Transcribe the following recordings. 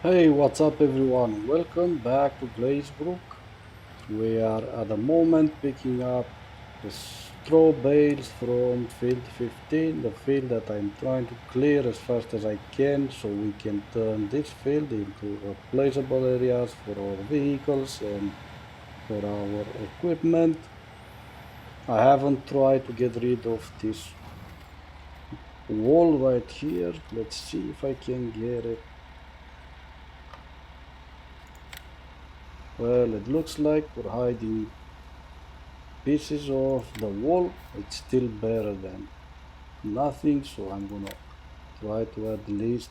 Hey, what's up everyone? Welcome back to Glazebrook. We are at the moment picking up the straw bales from field 15, the field that I'm trying to clear as fast as I can so we can turn this field into replaceable areas for our vehicles and for our equipment. I haven't tried to get rid of this wall right here. Let's see if I can get it. Well, it looks like we're hiding pieces of the wall. It's still better than nothing, so I'm gonna try to at least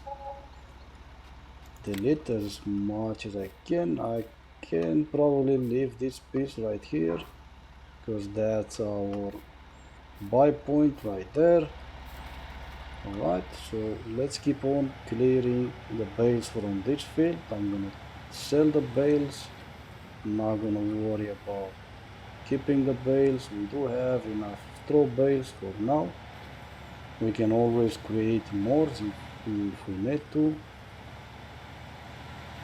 delete as much as I can. I can probably leave this piece right here because that's our buy point right there. Alright, so let's keep on clearing the bales from this field. I'm gonna sell the bales. I'm not gonna worry about keeping the bales. We do have enough straw bales for now. We can always create more if we need to.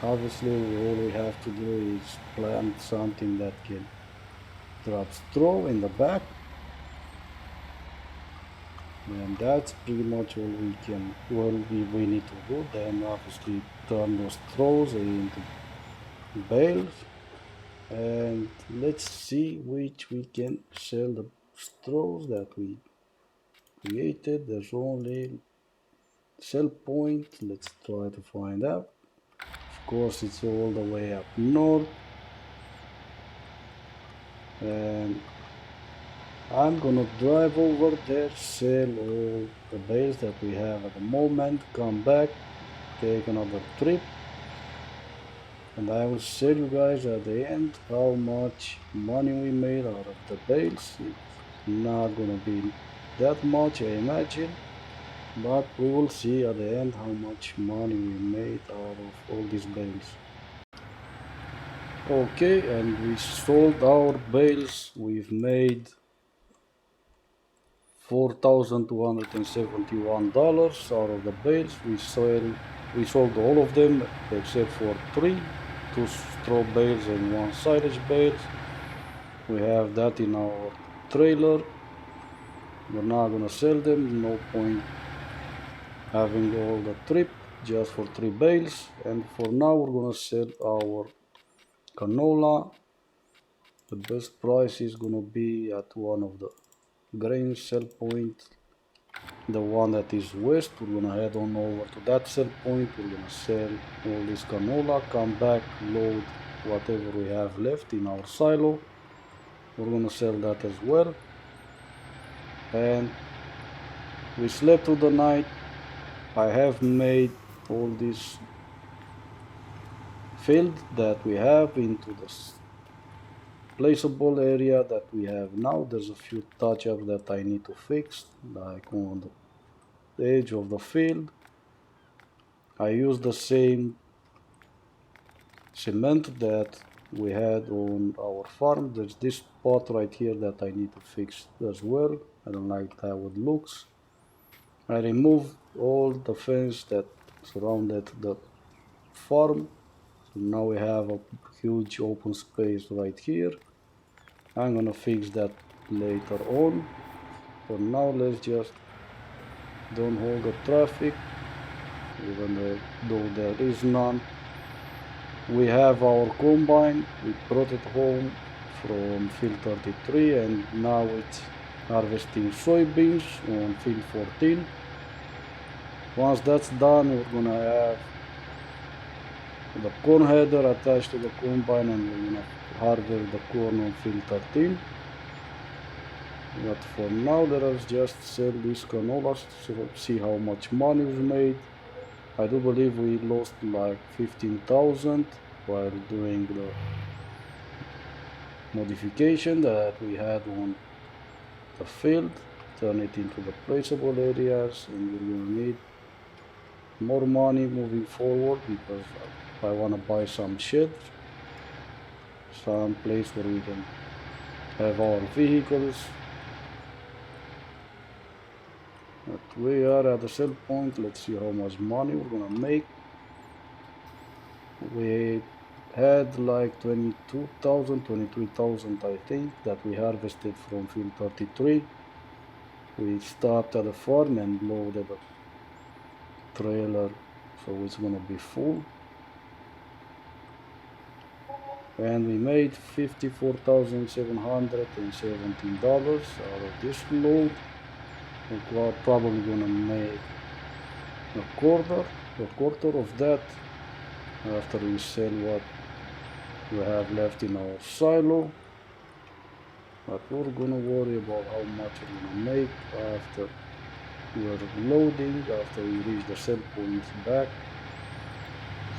Obviously, all we have to do is plant something that can drop straw in the back, and that's pretty much all we need to do. Then obviously turn those straws into bales, and let's see which we can sell the straws that we created. There's only sell point. Let's try to find out. Of course, it's all the way up north, and I'm gonna drive over there, sell all the bales that we have at the moment, come back, take another trip, and I will show you guys at the end how much money we made out of the bales. It's not gonna be that much, I imagine, but we will see at the end how much money we made out of all these bales. Okay, and we sold our bales. We've made $4,271 out of the bales. We sold all of them except for two straw bales and one silage bales. We have that in our trailer. We're not gonna sell them. No point having all the trip just for three bales. And for now, we're gonna sell our canola. The best price is gonna be at one of the grain sell point, the one that is west. We're gonna head on over to that sell point. We're gonna sell all this canola, come back, load whatever we have left in our silo. We're gonna sell that as well. And we slept through the night. I have made all this field that we have into the placeable area that we have now. There's a few touch-ups that I need to fix, like on the edge of the field. I use the same cement that we had on our farm. There's this spot right here that I need to fix as well. I don't like how it looks. I removed all the fence that surrounded the farm. So now we have a huge open space right here. I'm gonna fix that later on. For now, let's just don't hold the traffic, even though there is none. We have our combine. We brought it home from field 33 and now it's harvesting soybeans on field 14. Once that's done, we're gonna have the corn header attached to the combine and we're gonna harvest the corn on field 13. But for now, let us just sell these canolas to see how much money we made. I do believe we lost like 15,000 while doing the modification that we had on the field, turn it into the placeable areas, and we're gonna need more money moving forward because I want to buy some sheds, some place where we can have our vehicles. But we are at the sell point. Let's see how much money we're gonna make. We had like 22,000, 23,000 I think that we harvested from field 33. We stopped at the farm and loaded the trailer so it's gonna be full, and we made $54,717 out of this load. We're probably gonna make a quarter of that after we sell what we have left in our silo. But we're gonna worry about how much we're gonna make after we're loading, after we reach the sell points back.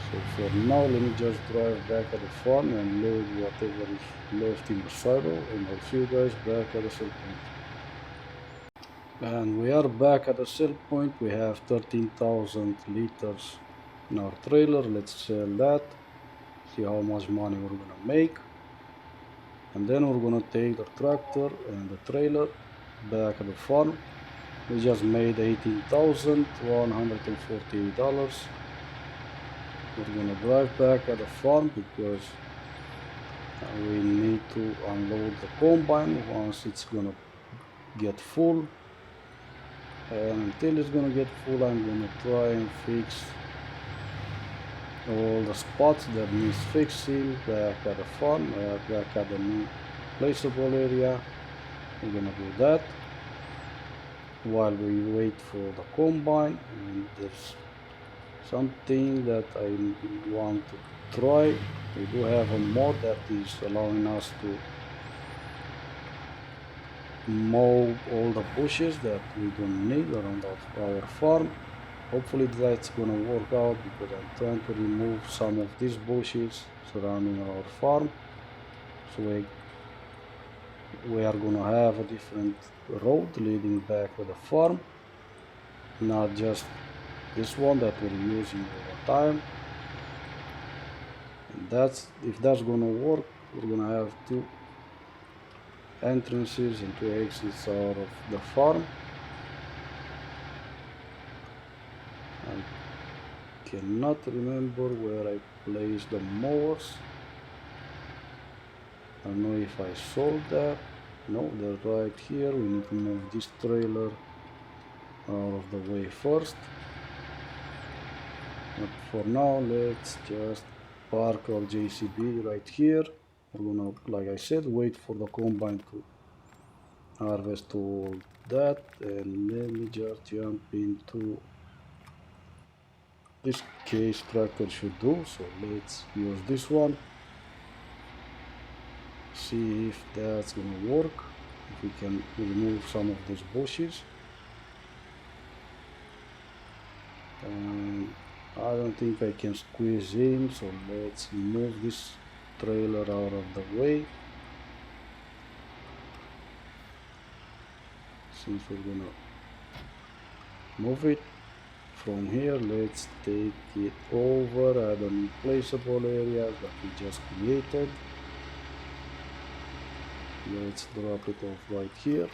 So for now, let me just drive back at the farm and load whatever is left in the silo, and I'll see you guys back at the sell point. And we are back at the sell point. We have 13,000 liters in our trailer. Let's sell that, see how much money we're gonna make, and then we're gonna take the tractor and the trailer back at the farm. We just made $18,148. We're gonna drive back at the farm because we need to unload the combine once it's gonna get full, and until it's gonna get full I'm gonna try and fix all the spots that needs fixing back at the farm, back at the new placeable area. We're gonna do that while we wait for the combine. And there's something that I want to try. We do have a mod that is allowing us to mow all the bushes that we don't need around our farm. Hopefully that's gonna work out because I'm trying to remove some of these bushes surrounding our farm, so we are gonna have a different road leading back to the farm, not just this one that we're using all the time. And if that's gonna work, we're gonna have two entrances and two exits out of the farm. I cannot remember where I placed the mowers. I don't know if I sold that. No, they're right here. We need to move this trailer out of the way first. But for now, let's just park our JCB right here. We're gonna, like I said, wait for the combine to harvest all that, and let me just jump into this case tractor should do. So let's use this one, see if that's gonna work, if we can remove some of these bushes. And I don't think I can squeeze in, so let's move this trailer out of the way. Since we're gonna move it from here, let's take it over at the placeable areas that we just created. Let's drop it off right here.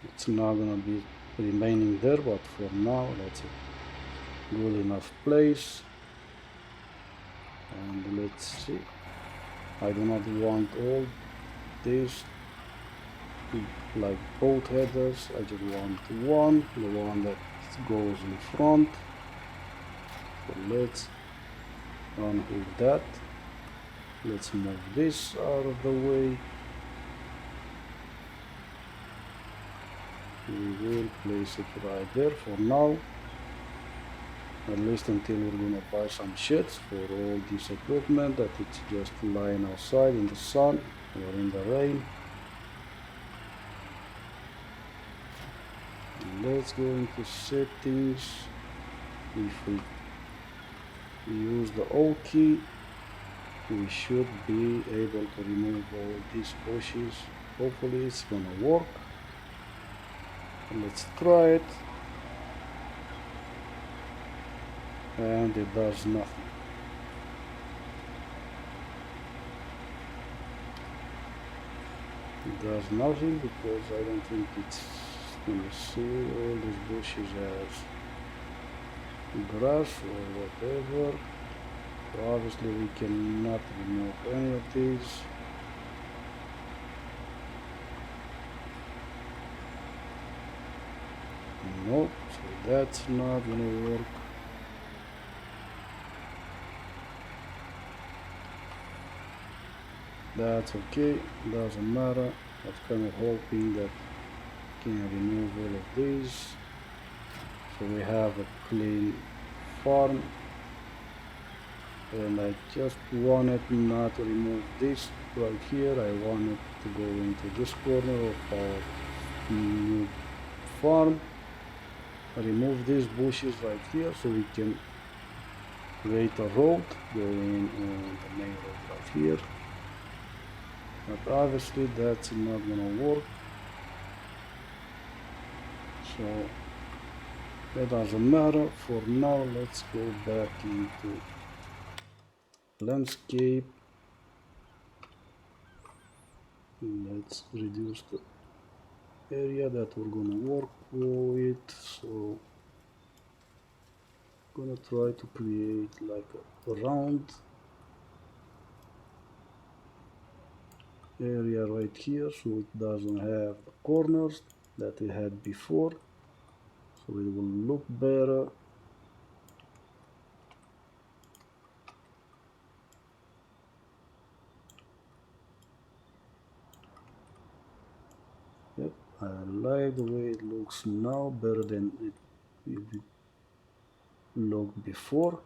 It's not gonna be remaining there, but for now that's a good enough place. And let's see, I do not want all this like both headers. I just want the one that goes in front. So let's unhook that. Let's move this out of the way. We will place it right there for now, at least until we're gonna buy some sheds for all this equipment that it's just lying outside in the sun or in the rain. And let's go into settings. If we use the O key, we should be able to remove all these bushes. Hopefully it's gonna work. Let's try it, and it does nothing. It does nothing because I don't think it's gonna see all these bushes as grass or whatever. So obviously we cannot remove any of these. Nope, so that's not gonna work. That's okay, doesn't matter. I was kind of hoping that we can remove all of these. So we have a clean farm. And I just wanted not to remove this right here. I wanted to go into this corner of our new farm. Remove these bushes right here so we can create a road going on the main road right here. But obviously that's not gonna work. So it doesn't matter. For now, let's go back into landscape. Let's reduce the area that we're gonna work with. So gonna try to create like a round area right here so it doesn't have the corners that it had before, so it will look better. Yep, I like the way it looks now, better than it looked before.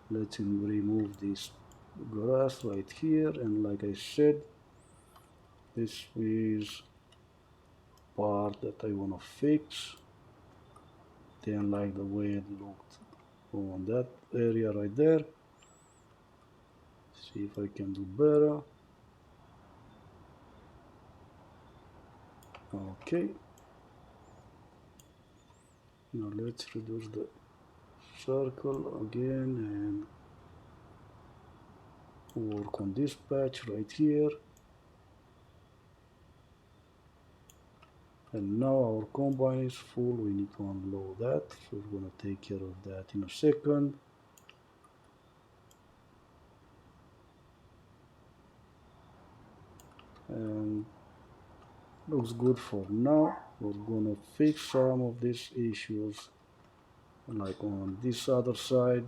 Let's remove this grass right here, and like I said, this is part that I want to fix. Didn't like the way it looked on that area right there. See if I can do better. Okay, now let's reduce the circle again and work on this patch right here. And now our combine is full, we need to unload that, so we're gonna take care of that in a second. And looks good for now. We're gonna fix some of these issues like on this other side.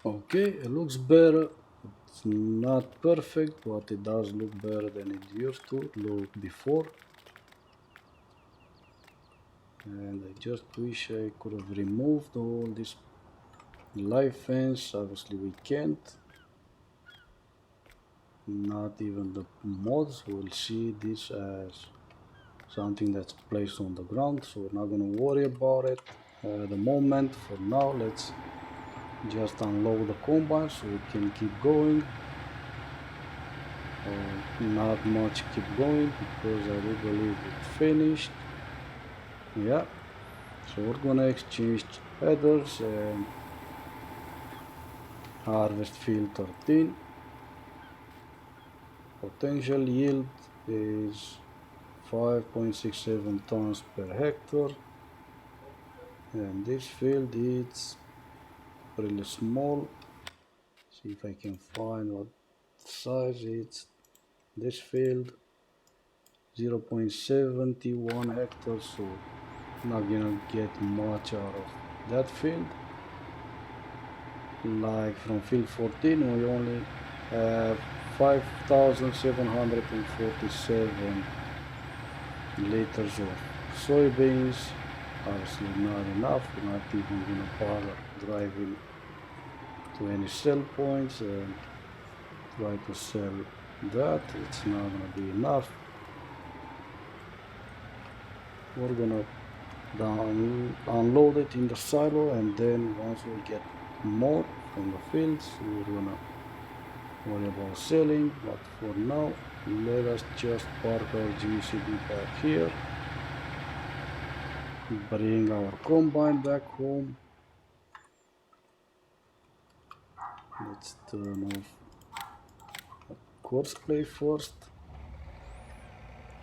Okay, it looks better. It's not perfect, but it does look better than it used to look before. And I just wish I could have removed all this live fence. Obviously we can't. Not even the mods will see this as something that's placed on the ground, so we're not going to worry about it at the moment. For now, let's just unload the combine so we can keep going. Not much keep going because I do believe it's finished. Yeah, so we're gonna exchange headers and harvest field 13. Potential yield is 5.67 tons per hectare, and this field is really small. See if I can find what size it's. This field 0.71 hectares, so not gonna get much out of that field. Like from field 14 we only have 5,747 liters of soybeans. Obviously not enough. We're not even gonna bother driving to any sell points and try to sell that. It's not gonna be enough. We're gonna unload it in the silo, and then once we get more from the fields we're gonna worry about selling. But for now, let us just park our GCD back here, bring our combine back home. Let's turn off courseplay first.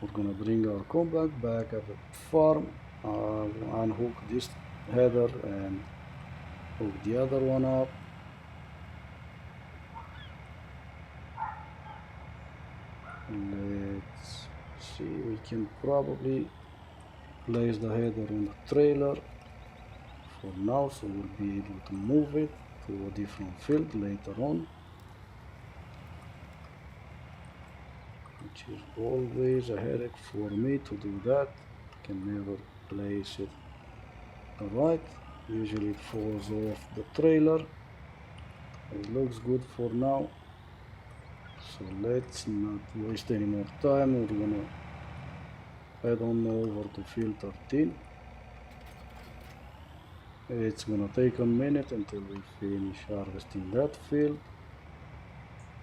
We're gonna bring our combine back at the farm, unhook this header and hook the other one up. Let's see, we can probably place the header on the trailer for now, so we'll be able to move it to a different field later on, which is always a headache for me to do that. Can never place it right. Usually it falls off the trailer. It looks good for now, so let's not waste any more time. We're gonna head on over to field 13. It's gonna take a minute until we finish harvesting that field,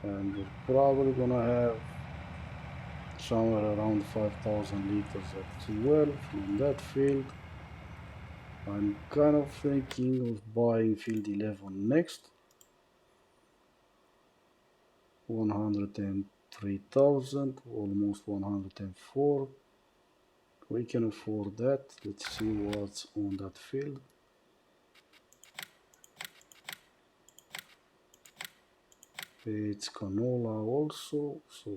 and we're probably gonna have somewhere around 5,000 liters as well from that field. I'm kind of thinking of buying field 11 next. 103,000, almost 104. We can afford that. Let's see what's on that field. It's canola also, so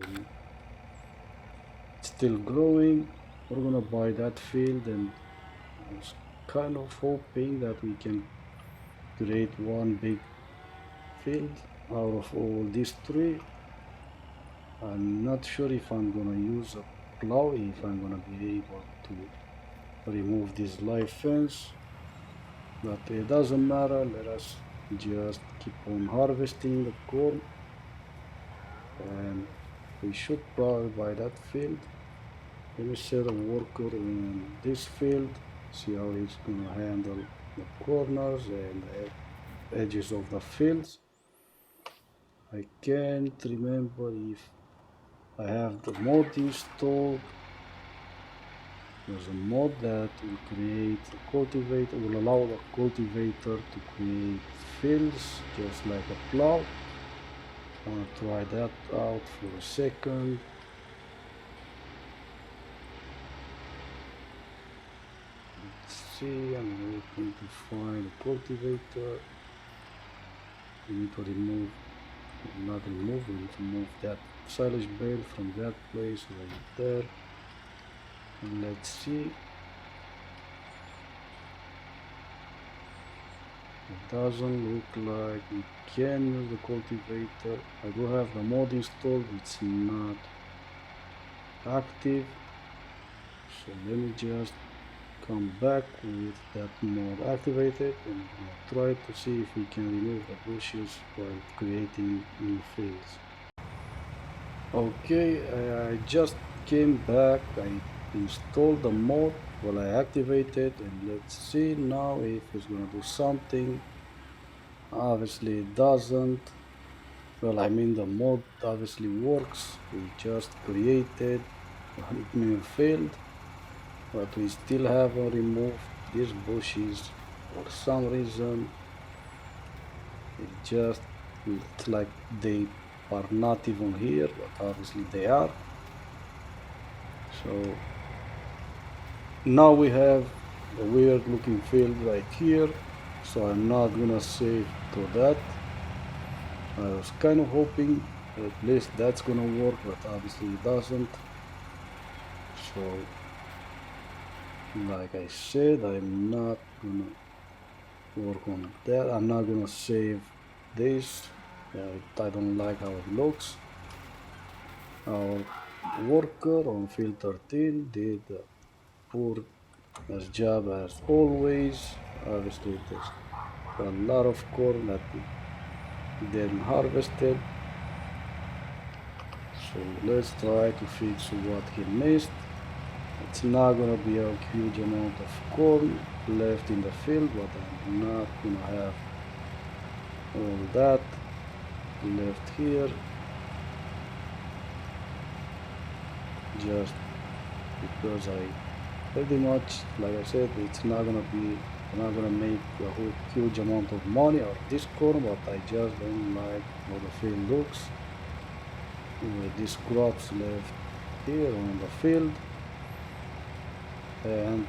it's still growing. We're gonna buy that field, and I was kind of hoping that we can create one big field out of all these three. I'm not sure if I'm gonna use a plow, if I'm gonna be able to remove this live fence, but it doesn't matter. Let us just keep on harvesting the corn, and we should probably buy that field. Let me set a worker in this field, see how he's gonna handle the corners and the edges of the fields. I can't remember if I have the mod installed. There's a mod that will create a cultivator, will allow the cultivator to create fields just like a plow. I'm gonna try that out for a second. Let's see, I'm looking to find a cultivator. We need to remove, not remove, we need to move that silage bale from that place right there. And let's see. It doesn't look like we can use the cultivator. I do have the mod installed, it's not active. So let me just come back with that mod activated and try to see if we can remove the bushes while creating new fields. Okay, I just came back, I installed the mod while I activated, and let's see now if it's gonna do something. Obviously it doesn't. Well, I mean the mod obviously works. We just created a new field, but we still haven't removed these bushes for some reason. It just looks like they are not even here, but obviously they are. So now we have a weird looking field right here, so I'm not gonna save to that. I was kind of hoping at least that's gonna work, but obviously it doesn't. So like I said, I'm not gonna work on that. I'm not gonna save this. I don't like how it looks. Our worker on field 13 did a poor as job as always. Obviously there's a lot of corn that didn't harvested. So let's try to fix what he missed. It's not gonna be a huge amount of corn left in the field, but I'm not gonna have all that left here, just because I pretty much, like I said, it's not gonna be, I'm not gonna make a huge amount of money out of this corn, but I just don't like how the field looks with these crops left here on the field. And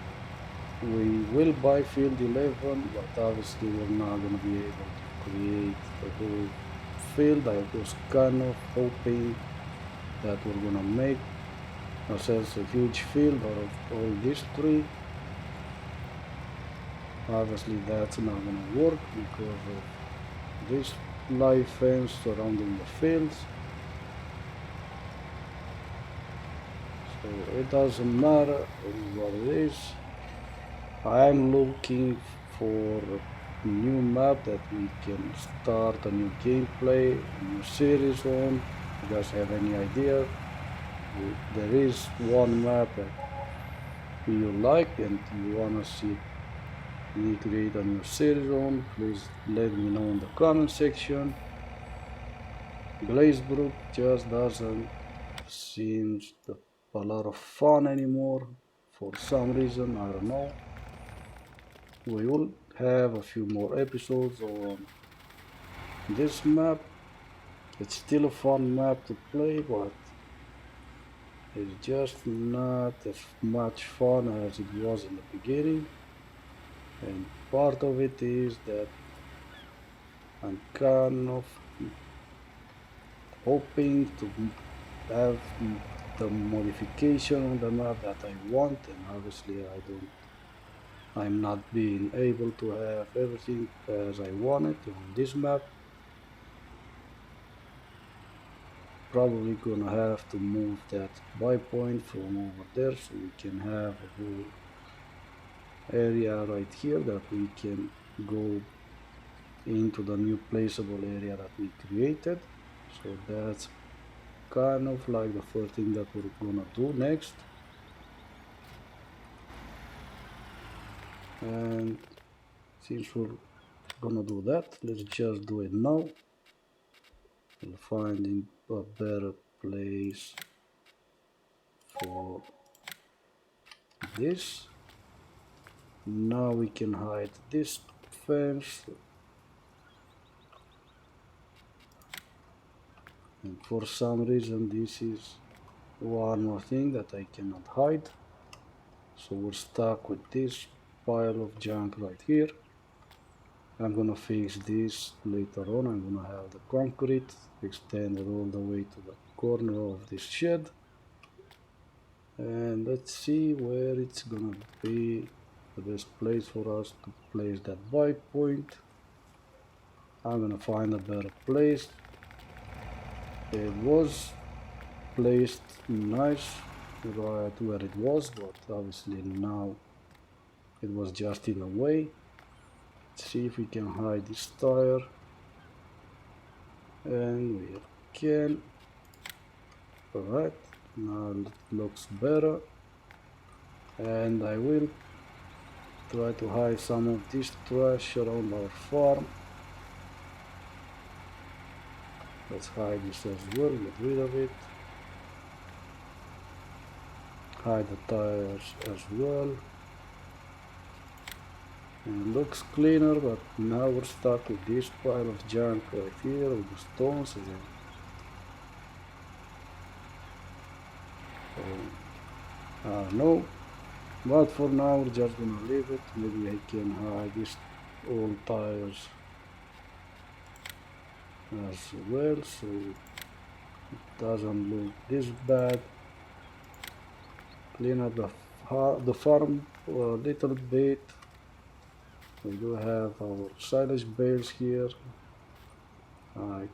we will buy field 11, but obviously we're not gonna be able to create the whole field. I was kind of hoping that we're gonna make ourselves a huge field out of all these three. Obviously that's not gonna work because of this live fence surrounding the fields. So it doesn't matter what it is. I'm looking for a new map that we can start a new gameplay, a new series on. If you guys have any idea, there is one map that you like and you wanna see me create a new series on, please let me know in the comment section. Glazebrook just doesn't seem a lot of fun anymore for some reason, I don't know. We will have a few more episodes on this map. It's still a fun map to play, but it's just not as much fun as it was in the beginning. And part of it is that I'm kind of hoping to have the modification on the map that I want, and obviously I'm not being able to have everything as I want it on this map. Probably gonna have to move that buy point from over there so we can have a whole area right here that we can go into the new placeable area that we created. So that's kind of like the first thing that we're gonna do next. And since we're gonna do that, let's just do it now. We'll find a better place for this. Now we can hide this fence, and for some reason this is one more thing that I cannot hide, so we're stuck with this pile of junk right here. I'm gonna fix this later on. I'm gonna have the concrete extended all the way to the corner of this shed, and let's see where it's gonna be the best place for us to place that buy point. I'm gonna find a better place. It was placed nice right where it was, but obviously now it was just in the way. Let's see if we can hide this tire, and we can. Alright, now it looks better, and I will try to hide some of this trash around our farm. Let's hide this as well, get rid of it. Hide the tires as well. And it looks cleaner, but now we're stuck with this pile of junk right here with the stones again. So, I don't know. But for now we're just gonna leave it. Maybe I can hide these old tires as well, so it doesn't look this bad. Clean up the farm a little bit. We do have our silage bales here. I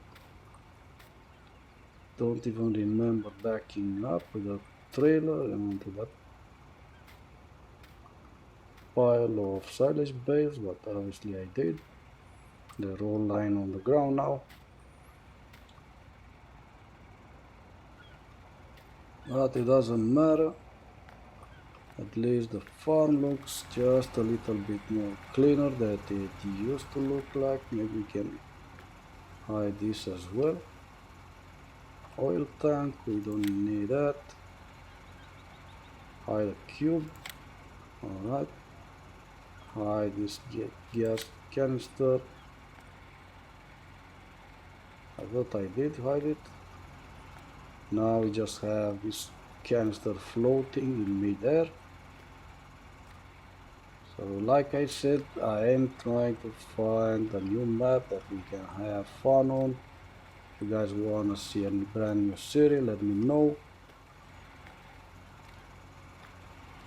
don't even remember backing up with a trailer onto that pile of silage bales, but obviously I did. They're all lying on the ground now. But it doesn't matter. At least the farm looks just a little bit more cleaner than it used to look like. Maybe we can hide this as well. Oil tank, we don't need that. Hide a cube. Alright. Hide this gas canister. I thought I did hide it. Now we just have this canister floating in mid-air. So like I said, I am trying to find a new map that we can have fun on. If you guys want to see a brand new city, let me know.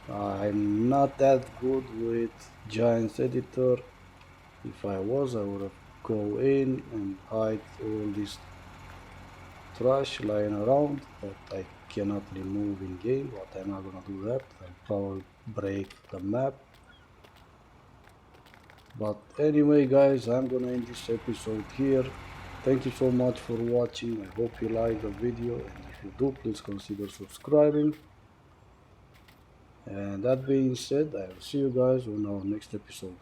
I'm not that good with Giants Editor. If I was, I would have go in and hide all this trash lying around that I cannot remove in game, but I'm not gonna do that. I'll probably break the map. But anyway guys, I'm gonna end this episode here. Thank you so much for watching. I hope you liked the video, and if you do, please consider subscribing. And that being said, I will see you guys on our next episode.